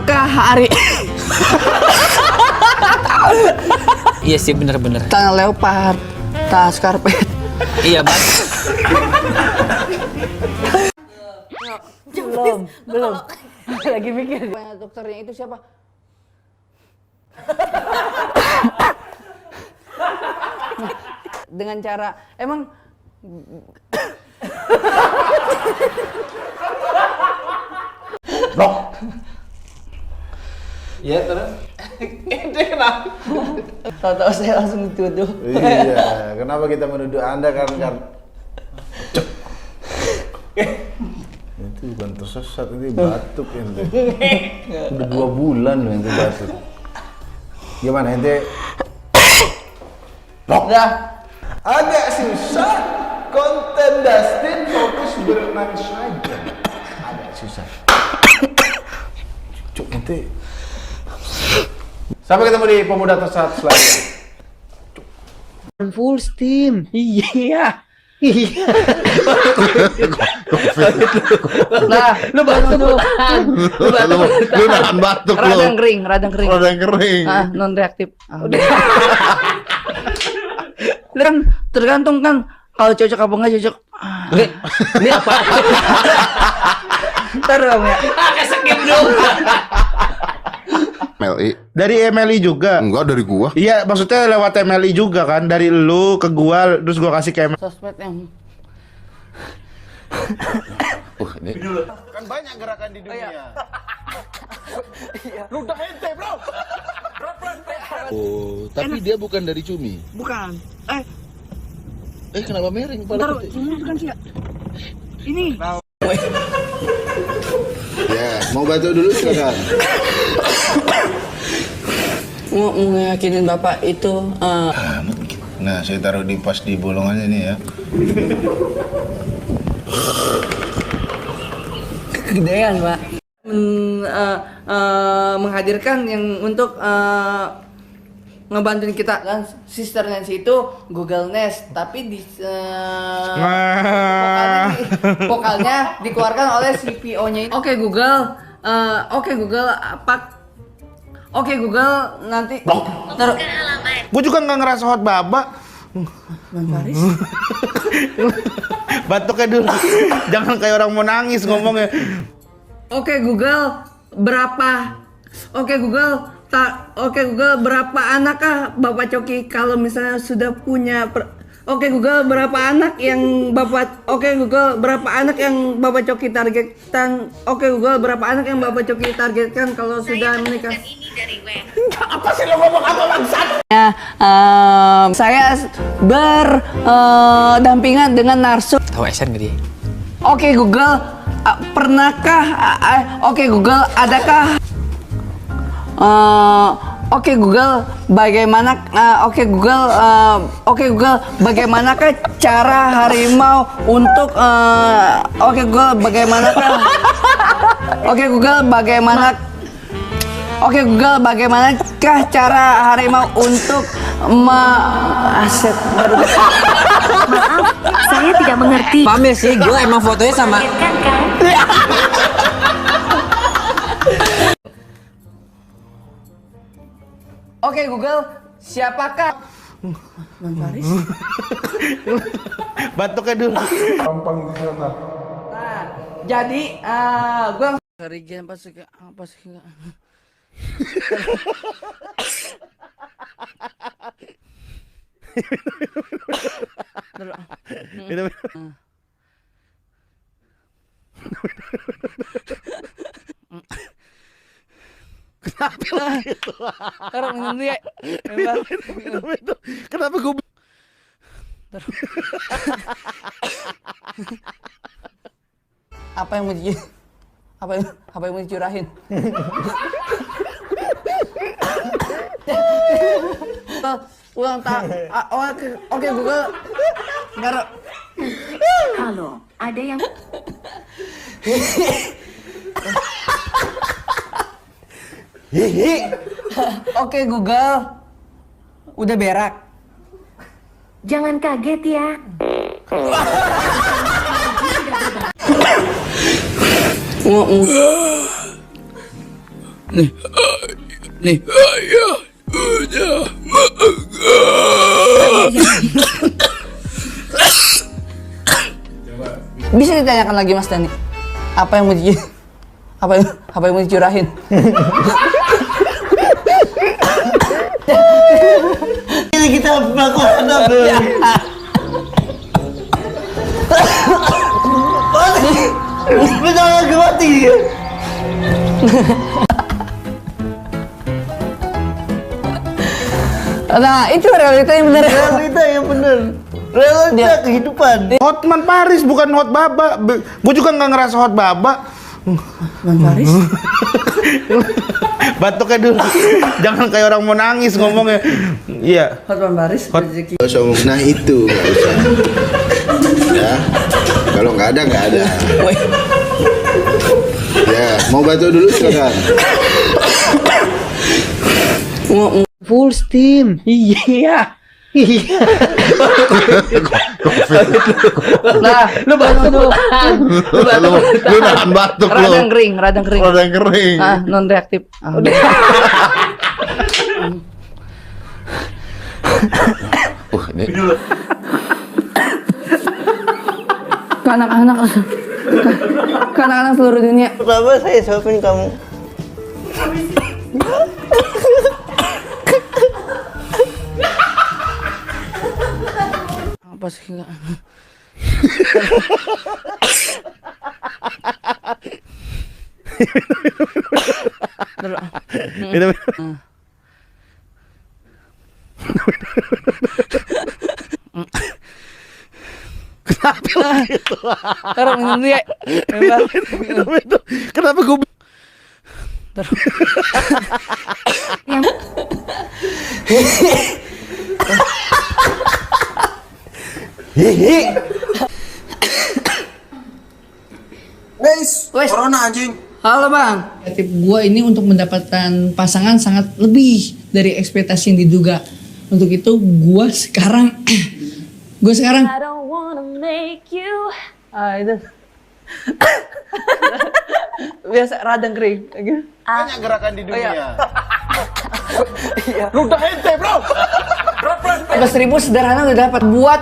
Apakah hari Iya sih, bener-bener. tangan leopard, tas karpet? Iya, Bang. Belum. Lagi mikir. Dokternya itu siapa? Dengan cara emang Dok. Iya terus. Ente kenapa? tahu-tahu saya langsung dituduh. Iya, kenapa kita menuduh Anda kan? Itu bukan tersesat, ini batuk ente. Udah 2 bulan loh ente batuk. Gimana ente? Dok. Udah. Agak susah. Konten Dustin fokus berenang saja. Agak susah. Cuk ente. Sampai ketemu di pemuda tersesat selanjutnya. Full steam. Iya. Nah, lu batuk tuh. Lu nahan batuk lu. Radang kering. Radang kering. Ah, non reaktif. Udah. Kan tergantung kan kalau cocok apa enggak cocok. Ini apa? Ntar dong ya. Kesekip dong. MLI. Dari MLI juga. Enggak, dari gua. Iya, maksudnya lewat MLI juga kan, dari lu ke gua, terus gua kasih ke MLI. Sosmed yang Ini Kan banyak gerakan di dunia. oh, tapi dia bukan dari Cumi. bukan. Kenapa miring Ntar pada ini bukan sih. Ini. Ya, mau bantu dulu silakan. Mau ngeyakinin Bapak itu Nah, saya taruh di pas di bolongannya nih ya. kegedean, Pak. Menghadirkan yang untuk ngebantuin kita kan Sister Nancy itu Google Nest tapi di vokalnya dikeluarkan oleh CPO-nya. Oke Google Oke Google nanti taruh Gua juga nggak ngerasa hot baba. Faris. Batuknya dulu. Jangan kayak orang mau nangis ngomongnya. Oke Google berapa berapa anakkah Bapak Coki kalau misalnya sudah punya Oke Google berapa anak yang Bapak Coki targetkan. Oke Google berapa anak yang Bapak Coki targetkan kalau sudah menikah. Apa sih lo ngomong apa bangsat? Ya, saya berdampingan dengan narsum. Tahu SN gak dia? Oke Google, Oke Google, adakah? Oke Google, bagaimanakah cara harimau untuk? Oke Google, bagaimanakah cara harimau untuk aset baru? Maaf, saya tidak mengerti. Pamir sih, gue emang fotonya sama. Kan? Oke Google, siapakah? Faris. Batuknya dulu. Gampang di sana. Nah, jadi gua kerigen pas Kenapa gitu? Taruh minum dulu ya. Kenapa gue Apa yang mau dicurahin? Ulang Oke Google. Taruh. Halo, ada yang Oke Google. Udah berak. jangan kaget ya. Bisa ditanyakan lagi Mas Dani. Apa yang mau dicurahin? Ini kita melakukan apa? Benar mati. Nah, itu realita yang benar. Realita yang benar. Realita kehidupan. Hotman Paris bukan hot baba. Gue juga nggak ngerasa hot baba. Hotman Paris. Batuknya dulu. Jangan kayak orang mau nangis ngomongnya. Iya. Hotman Paris. Gak usah ngomong, nah itu gak usah. Ya, kalau nggak ada. Ya, mau batuk dulu silakan. Full steam. Iya. Nah, lu batuk dulu. Lu nahan batuk lu. Radang kering. Ah, non reaktif. Ini Ke anak-anak seluruh dunia. Pertama saya suapin kamu. Apa sih enggak? Taruh minum dia. Kenapa gue Guys, corona anjing. Halo Bang. Tip gua ini untuk mendapatkan pasangan sangat lebih dari ekspektasi yang diduga. Untuk itu gua sekarang I don't wanna make you. itu biasa radang kering. banyak gerakan di dunia? Lu udah ente, bro. 11.000 sederhana udah dapat buat